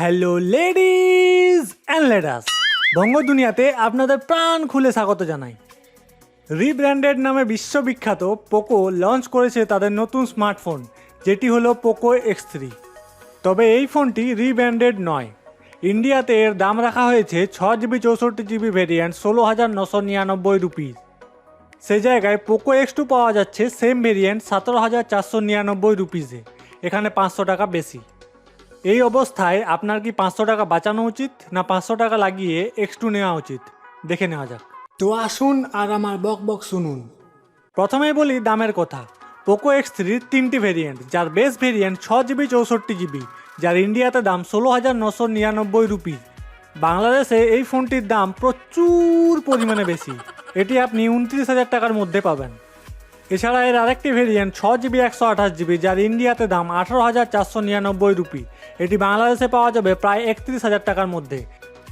Hello ladies and লেডাস, বঙ্গ দুনিয়াতে আপনাদের প্রাণ খুলে স্বাগত জানাই। রিব্র্যান্ডেড নামে বিশ্ববিখ্যাত পোকো লঞ্চ করেছে তাদের নতুন স্মার্টফোন, যেটি হলো পোকো X3। তবে এই ফোনটি রিব্র্যান্ডেড নয়। ইন্ডিয়াতে এর দাম রাখা হয়েছে 6GB 64GB ভেরিয়েন্ট 16,999 রুপিস। সে জায়গায় পোকো X2 পাওয়া যাচ্ছে সেম ভেরিয়েন্ট 17,499 রুপিসে, এখানে 500 টাকা বেশি। এই অবস্থায় আপনার কি 500 টাকা বাঁচানো উচিত না 500 টাকা লাগিয়ে X2 নেওয়া উচিত, দেখে নেওয়া যাক। তো আসুন আর আমার বক বক শুনুন। প্রথমেই বলি দামের কথা। পোকো X3 তিনটি ভেরিয়েন্ট, যার বেস ভেরিয়েন্ট 6GB 64GB, যার ইন্ডিয়াতে দাম 16,999 রুপিস। বাংলাদেশে এই ফোনটির দাম প্রচুর পরিমাণে বেশি, এটি আপনি 29,000 টাকার মধ্যে পাবেন। এছাড়া এর আরেকটি ভেরিয়েন্ট 6GB 128GB, যার ইন্ডিয়াতে দাম 18,499 রুপি, এটি বাংলাদেশে পাওয়া যাবে প্রায় 31,000 টাকার মধ্যে।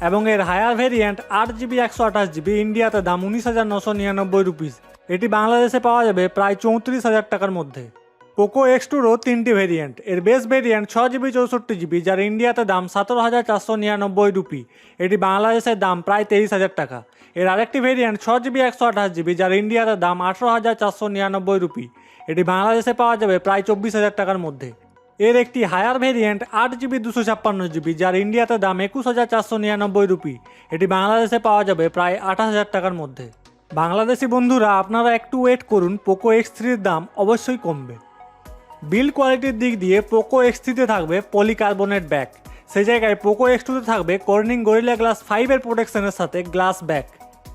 এবং এর হায়ার ভেরিয়েন্ট 8GB 128GB, ইন্ডিয়াতে দাম 19,999 রুপিস, এটি বাংলাদেশে পাওয়া যাবে প্রায় 34,000 টাকার মধ্যে। পোকো X2রও তিনটি ভেরিয়েন্ট, এর বেস ভেরিয়েন্ট 6GB 64GB, যার ইন্ডিয়াতে দাম 17,499 রুপি, এটি বাংলাদেশের দাম প্রায় 23,000 টাকা। এর আরেকটি ভেরিয়েন্ট 6GB 128GB, যার ইন্ডিয়াতে দাম 18,499 রুপি, এটি বাংলাদেশে পাওয়া যাবে প্রায় 24,000 টাকার মধ্যে। এর একটি হায়ার ভেরিয়েন্ট 8GB 256GB, যার ইন্ডিয়াতে দাম 21,499 রুপি, এটি বাংলাদেশে পাওয়া যাবে প্রায় 28,000 টাকার মধ্যে। বাংলাদেশি বন্ধুরা, আপনারা একটু ওয়েট করুন, পোকো X3-র দাম অবশ্যই কমবে। বিল্ড কোয়ালিটির দিক দিয়ে পোকো X3-তে থাকবে পলিকার্বনেট ব্যাক, সেই জায়গায় পোকো X2-তে থাকবে কর্নিং গরিলা গ্লাস 5-এর প্রোটেকশনের সাথে গ্লাস ব্যাক।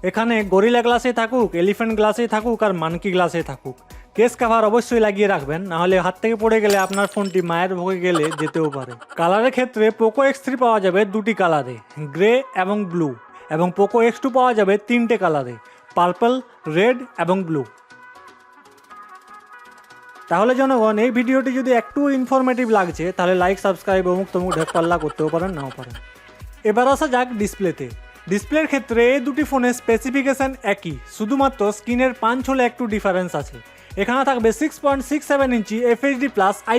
এখানে গরিলা গ্লাসেই থাকুক, এলিফ্যান্ট গ্লাসেই থাকুক আর মানকি গ্লাসেই থাকুক, কেস কাভার অবশ্যই লাগিয়ে রাখবেন, নাহলে হাত থেকে পড়ে গেলে আপনার ফোনটি মায়ের ভোগে গেলে যেতেও পারে। কালারের ক্ষেত্রে পোকো X3 পাওয়া যাবে দুটি কালারে, গ্রে এবং ব্লু, এবং পোকো X2 পাওয়া যাবে তিনটে কালারে, পার্পল, রেড এবং ব্লু। তাহলে জনগণ, এই ভিডিওটি যদি একটু ইনফরমেটিভ লাগছে তাহলে লাইক, সাবস্ক্রাইব অমুক তমুক ঢেকপাল্লা করতেও পারেন, নাও পারেন। এবার আসা যাক ডিসপ্লেতে। ডিসপ্লের ক্ষেত্রে এই দুটি ফোনের স্পেসিফিকেশান একই, শুধুমাত্র স্ক্রিনের পাঞ্চ হলে একটু ডিফারেন্স আছে। এখানে থাকবে 6.67 inch FHD+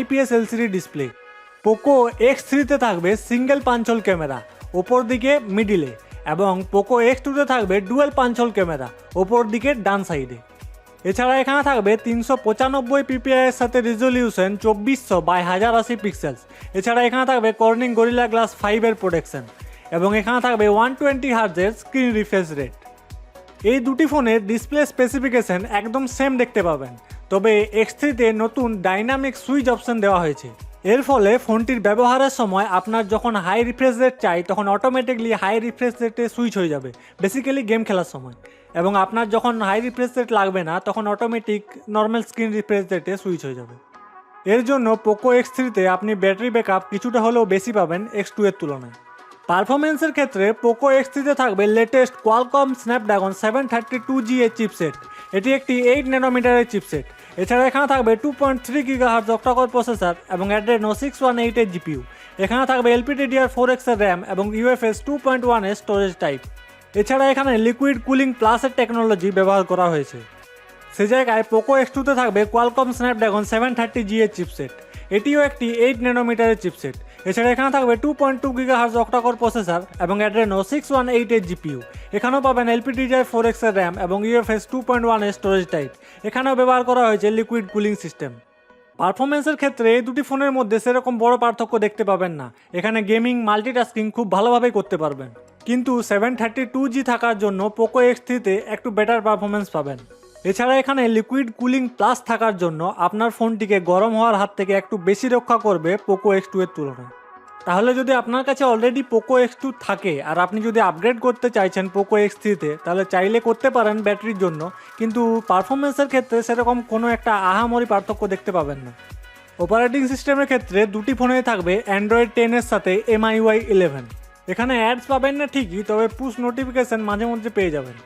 IPS LCD display. Poco X3-তে থাকবে সিঙ্গেল পাঞ্চ হোল ক্যামেরা ওপর দিকে মিডিলে, এবং পোকো X2-তে থাকবে ডুয়েল পাঞ্চ হোল ক্যামেরা ওপর দিকে ডান সাইডে। এছাড়া এখানে থাকবে 395 PPI এর সাথে রেজলিউশন 2400x1080 পিক্সেলস। এছাড়া এখানে থাকবে কর্নিং গরিলা গ্লাস 5-এর প্রোটেকশন, এবং এখানে থাকবে 120 হার্জের স্ক্রিন রিফ্রেশ রেট। এই দুটি ফোনের ডিসপ্লে স্পেসিফিকেশন একদম সেম দেখতে পাবেন, তবে X3-তে নতুন ডাইনামিক সুইচ অপশন দেওয়া হয়েছে। এর ফলে ফোনটির ব্যবহারের সময় আপনার যখন হাই রিফ্রেশ রেট চাই তখন অটোমেটিকলি হাই রিফ্রেশ রেটে সুইচ হয়ে যাবে, বেসিক্যালি গেম খেলার সময়। এবং আপনার যখন হাই রিফ্রেশ রেট লাগবে না তখন অটোমেটিক নর্মাল স্ক্রিন রিফ্রেশ রেটে সুইচ হয়ে যাবে। এর জন্য পোকো X3-তে আপনি ব্যাটারি ব্যাকআপ কিছুটা হলেও বেশি পাবেন X2-এর তুলনায়। পারফরমেন্সের ক্ষেত্রে পোকো X3-তে থাকবে লেটেস্ট কোয়ালকম স্ন্যাপড্রাগন 732G এর চিপসেট, এটি একটি 8 ন্যানোমিটারের চিপসেট। এছাড়া এখানে থাকবে 2.3 GHz অক্টাকোর প্রসেসর এবং অ্যাড্রেনো 618 এর GPU। এখানে থাকবে LPDDR4X এর র্যাম এবং UFS 2.1 এর স্টোরেজ টাইপ। এছাড়া এখানে লিকুইড কুলিং প্লাসের টেকনোলজি ব্যবহার করা হয়েছে। সে জায়গায় পোকো X2-তে থাকবে কোয়ালকম স্ন্যাপড্রাগন 730G এর চিপসেট, এটিও একটি 8 ন্যানোমিটারের চিপসেট। এছাড়া এখানে থাকবে 2.2 GHz অক্টাকোর প্রসেসর এবং অ্যাড্রেনো 618 এর GPU। এখানেও পাবেন LPDDR4X এর র্যাম এবং UFS 2.1 এর স্টোরেজ টাইপ। এখানেও ব্যবহার করা হয়েছে লিকুইড কুলিং সিস্টেম। পারফরমেন্সের ক্ষেত্রে এই দুটি ফোনের মধ্যে সেরকম বড় পার্থক্য দেখতে পাবেন না, এখানে গেমিং, মাল্টিটাস্কিং খুব ভালোভাবেই করতে পারবেন। কিন্তু 732G থাকার জন্য পোকো X3-তে একটু বেটার পারফরমেন্স পাবেন। এছাড়া এখানে লিকুইড কুলিং প্লাস থাকার জন্য আপনার ফোনটিকে গরম হওয়ার হাত থেকে একটু বেশি রক্ষা করবে পোকো X2-এর তুলনায়। তাহলে যদি আপনার কাছে অলরেডি পোকো X2 থাকে আর আপনি যদি আপগ্রেড করতে চাইছেন পোকো X3-তে, তাহলে চাইলে করতে পারেন ব্যাটারির জন্য, কিন্তু পারফরমেন্সের ক্ষেত্রে সেরকম কোনো একটা আহামরি পার্থক্য দেখতে পাবেন না। অপারেটিং সিস্টেমের ক্ষেত্রে দুটি ফোনেই থাকবে অ্যান্ড্রয়েড 10-এর সাথে MIUI 11। এখানে অ্যাডস পাবেন না ঠিকই, তবে পুশ নোটিফিকেশান মাঝে মধ্যে পেয়ে যাবেন।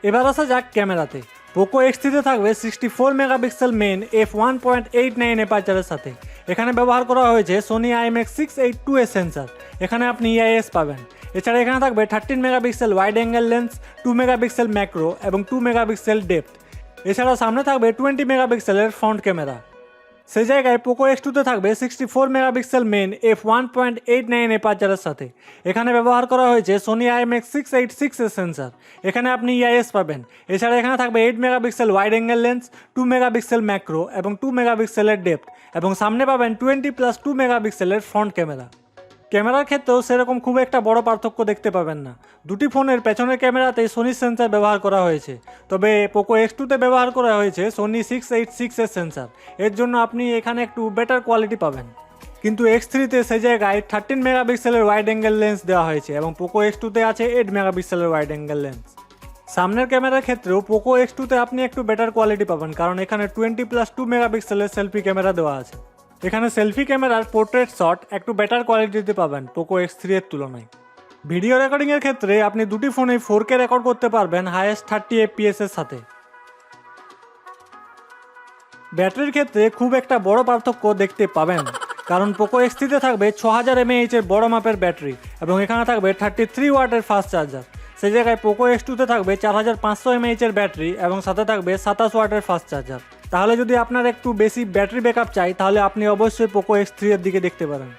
এবার আসা যাক ক্যামেরাতে। পোকো X3-তে থাকবে 64 মেগাপিক্সেল মেন f1.89 অ্যাপারচারের সাথে। এখানে ব্যবহার করা হয়েছে সোনি IMX682 এর সেন্সার, এখানে আপনি EIS পাবেন। এছাড়া এখানে থাকবে 13 megapixel wide angle lens, 2 megapixel macro এবং 2 মেগাপিক্সেল ডেপথ। এছাড়া সামনে থাকবে 20 মেগাপিক্সেলের ফ্রন্ট ক্যামেরা। সেই জায়গায় পোকো X2তে থাকবে 64 মেগাপিক্সেল মেন f1.89 অ্যাপারচারের সাথে। এখানে ব্যবহার করা হয়েছে সোনি IMX686 এর সেন্সার। এখানে আপনি EIS পাবেন। এছাড়া এখানে থাকবে 8 megapixel wide angle lens, 2 megapixel macro এবং 2 মেগাপিক্সেলের ডেপথ, এবং সামনে পাবেন 20+2 মেগাপিক্সেলের ফ্রন্ট ক্যামেরা। ক্যামেরার ক্ষেত্রেও সেরকম খুব একটা বড় পার্থক্য দেখতে পাবেন না। দুটি ফোনের পেছনের ক্যামেরাতেই সোনি সেন্সার ব্যবহার করা হয়েছে, তবে পোকো X2তে ব্যবহার করা হয়েছে সোনি 686 এর সেন্সার। এর জন্য আপনি এখানে একটু বেটার কোয়ালিটি পাবেন। কিন্তু X3তে সেই জায়গায় 13 মেগাপিক্সেলের ওয়াইড অ্যাঙ্গেল লেন্স দেওয়া হয়েছে এবং পোকো X2তে আছে 8 মেগাপিক্সেলের ওয়াইড অ্যাঙ্গেল লেন্স। সামনের ক্যামেরার ক্ষেত্রেও পোকো X2তে আপনি একটু বেটার কোয়ালিটি পাবেন, কারণ এখানে 20+2 মেগাপিক্সেলের সেলফি ক্যামেরা দেওয়া আছে। এখানে সেলফি ক্যামেরার পোর্ট্রেট শট একটু বেটার কোয়ালিটিতে পাবেন পোকো X3 এর তুলনায়। ভিডিও রেকর্ডিংয়ের ক্ষেত্রে আপনি দুটি ফোনেই 4K রেকর্ড করতে পারবেন হাইয়েস্ট 30 FPS এর সাথে। ব্যাটারির ক্ষেত্রে খুব একটা বড় পার্থক্য দেখতে পাবেন, কারণ পোকো X3তে থাকবে 6000 mAh এর বড় মাপের ব্যাটারি এবং এখানে থাকবে 33 ওয়াটের ফাস্ট চার্জার। সেই জায়গায় পোকো X2তে থাকবে 4500 mAh এর ব্যাটারি এবং সাথে থাকবে 27 ওয়াটের ফাস্ট চার্জার। তাহলে যদি আপনার একটু বেশি ব্যাটারি ব্যাকআপ চাই তাহলে আপনি অবশ্যই পোকো X3 এর দিকে দেখতে পারেন।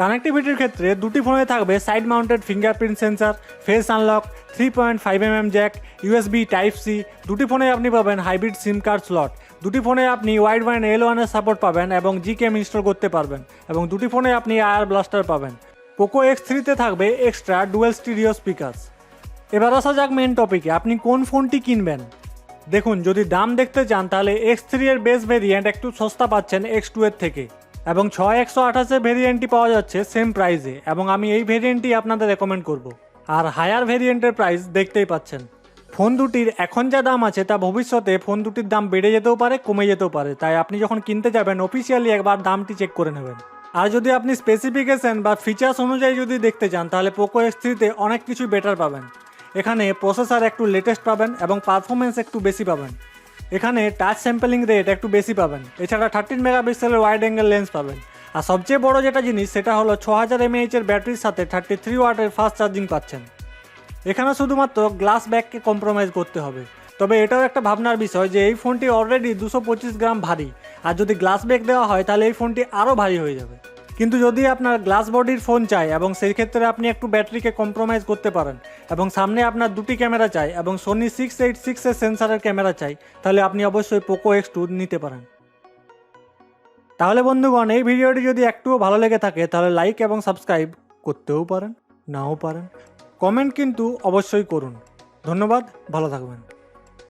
কানেক্টিভিটির ক্ষেত্রে দুটি ফোনে থাকবে side mounted fingerprint sensor, face unlock, 3.5mm jack, USB Type-C। দুটি ফোনে আপনি পাবেন হাইব্রিড সিম কার্ড স্লট। দুটি ফোনে আপনি ওয়াইড ব্যান্ড L1 এর সাপোর্ট পাবেন এবং Gcam ইনস্টল করতে পারবেন, এবং দুটি ফোনে আপনি IR ব্লাস্টার পাবেন। পোকো X3তে থাকবে এক্সট্রা ডুয়েল স্টিরিও স্পিকার্স। এবার আসা যাক মেন টপিকে, আপনি কোন ফোনটি কিনবেন। দেখুন, যদি দাম দেখতে চান তাহলে X3 এর বেস ভেরিয়েন্ট একটু সস্তা পাচ্ছেন X2 এর থেকে, এবং 6128 ভেরিয়েন্টটি পাওয়া যাচ্ছে সেম প্রাইসে, এবং আমি এই ভেরিয়েন্টটি আপনাদের রেকমেন্ড করব। আর হায়ার ভেরিয়েন্টের প্রাইস দেখতেই পাচ্ছেন। ফোন দুটির এখন যা দাম আছে তা ভবিষ্যতে ফোন দুটির দাম বেড়ে যেতেও পারে, কমে যেতেও পারে, তাই আপনি যখন কিনতে যাবেন অফিসিয়ালি একবার দামটি চেক করে নেবেন। আর যদি আপনি স্পেসিফিকেশন বা ফিচার্স অনুযায়ী যদি দেখতে চান তাহলে পোকো X3তে অনেক কিছু বেটার পাবেন। এখানে প্রসেসর একটু লেটেস্ট পাবেন এবং পারফরমেন্স একটু বেশি পাবেন। এখানে টাচ স্যাম্পলিং রেট একটু বেশি পাবেন। এছাড়া 13 মেগাপিক্সেলের ওয়াইড অ্যাঙ্গেল লেন্স পাবেন। আর সবচেয়ে বড় যেটা জিনিস সেটা হলো 6000 mAh এর ব্যাটারির সাথে 33 ওয়াটের ফাস্ট চার্জিং পাচ্ছেন। এখানে শুধুমাত্র গ্লাস ব্যাগকে কম্প্রোমাইজ করতে হবে, তবে এটাও একটা ভাবনার বিষয় যে এই ফোনটি অলরেডি 225 গ্রাম ভারী, আর যদি গ্লাস ব্যাগ দেওয়া হয় তাহলে এই ফোনটি আরও ভারী হয়ে যাবে। কিন্তু যদি আপনার গ্লাস বডির ফোন চাই এবং সেই ক্ষেত্রে আপনি একটু ব্যাটারিকে কম্প্রোমাইজ করতে পারেন এবং সামনে আপনার দুটি ক্যামেরা চাই এবং সোনি 686 এর সেন্সারের ক্যামেরা চাই, তাহলে আপনি অবশ্যই পোকো X2 নিতে পারেন। তাহলে বন্ধুগণ, এই ভিডিওটি যদি একটুও ভালো লেগে থাকে তাহলে লাইক এবং সাবস্ক্রাইব করতেও পারেন, নাও পারেন। কমেন্ট কিন্তু অবশ্যই করুন। ধন্যবাদ, ভালো থাকবেন।